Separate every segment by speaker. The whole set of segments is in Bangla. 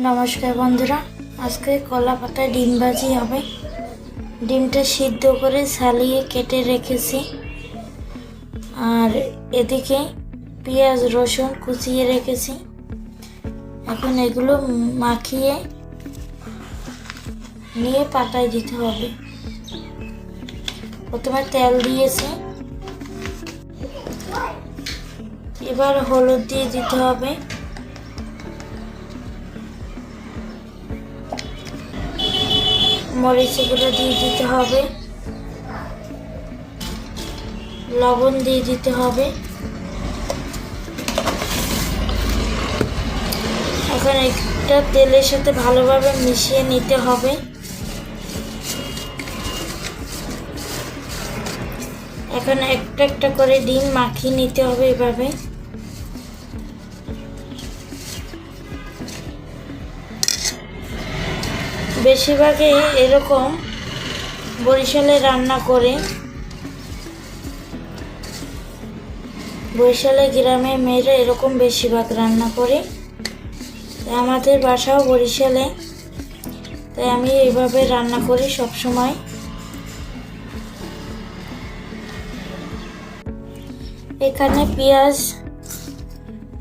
Speaker 1: নমস্কার বন্ধুরা, আজকে কলা পাতায় ডিম ভাজি হবে। ডিমটা সিদ্ধ করে ছালিয়ে কেটে রেখেছি, আর এদিকে পেঁয়াজ রসুন কুচিয়ে রেখেছি। এখন এগুলো মাখিয়ে নিয়ে পাতায় দিতে হবে। প্রথমে তেল দিয়েছি, এবার হলুদ দিয়ে দিতে হবে, মরিচের গুঁড়ো দিয়ে দিতে হবে, লবণ দিয়ে দিতে হবে। এখন একটা তেলের সাথে ভালোভাবে মিশিয়ে নিতে হবে। এখন একটা একটা করে ডিম মাখিয়ে নিতে হবে এভাবে। বেশিরভাগই এরকম বরিশালে রান্না করে। বরিশালে গ্রামে মেয়েরা এরকম বেশিরভাগ রান্না করে। আমাদের বাসাও বরিশালে, তাই আমি এইভাবে রান্না করি সব সময়। এখানে পেঁয়াজ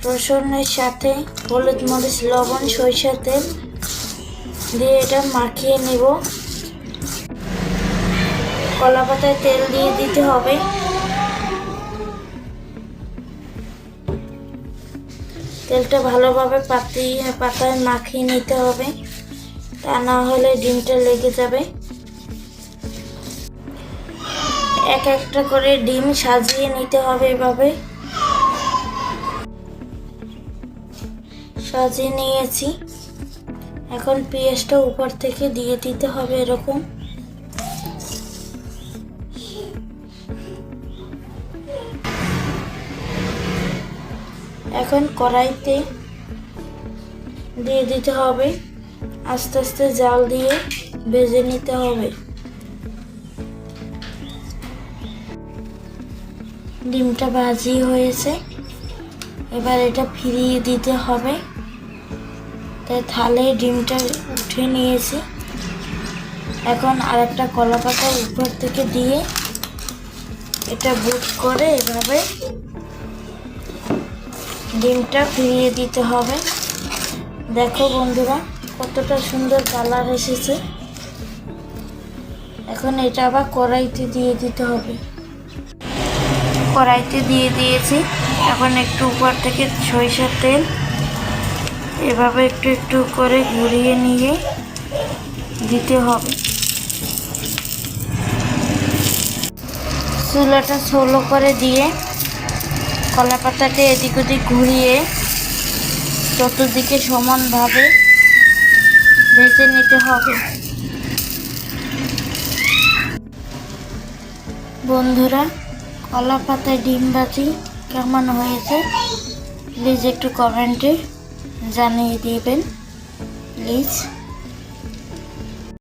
Speaker 1: রসুনের সাথে হলুদ মরিচ লবণ সরিষার তেল দিয়ে এটা মাখিয়ে নেব। কলা পাতায় তেল দিয়ে দিতে হবে। তেলটা ভালোভাবে পাতায় মাখিয়ে নিতে হবে, তা না হলে ডিমটা লেগে যাবে। এক একটা করে ডিম সাজিয়ে নিতে হবে এভাবে। সাজিয়ে নিয়েছি, এখন পেঁয়াজটা উপর থেকে দিয়ে দিতে হবে এরকম। এখন কড়াইতে দিয়ে দিতে হবে, আস্তে আস্তে জাল দিয়ে ভেজে নিতে হবে। ডিমটা ভাজি হয়েছে, এবার এটা ফিরিয়ে দিতে হবে। তাই থালে ডিমটা উঠে নিয়েছি। এখন আরেকটা কলা পাতা উপর থেকে দিয়ে এটা বুট করে এভাবে ডিমটা ফিরিয়ে দিতে হবে। দেখো বন্ধুরা, কতটা সুন্দর কালার এসেছে। এখন এটা আবার কড়াইতে দিয়ে দিতে হবে। কড়াইতে দিয়ে দিয়েছি, এখন একটু উপর থেকে সরিষার তেল এভাবে একটু একটু করে ঘুরিয়ে নিয়ে দিতে হবে। চুলাটা স্লো করে দিয়ে কলা পাতাকে এদিক ওদিক ঘুরিয়ে চতুর্দিকে সমানভাবে ভেজে নিতে হবে। বন্ধুরা, কলা পাতায় ডিম ভাজি কেমন হয়েছে প্লিজ একটু কমেন্টে জানিয়ে দিবেন প্লিজ।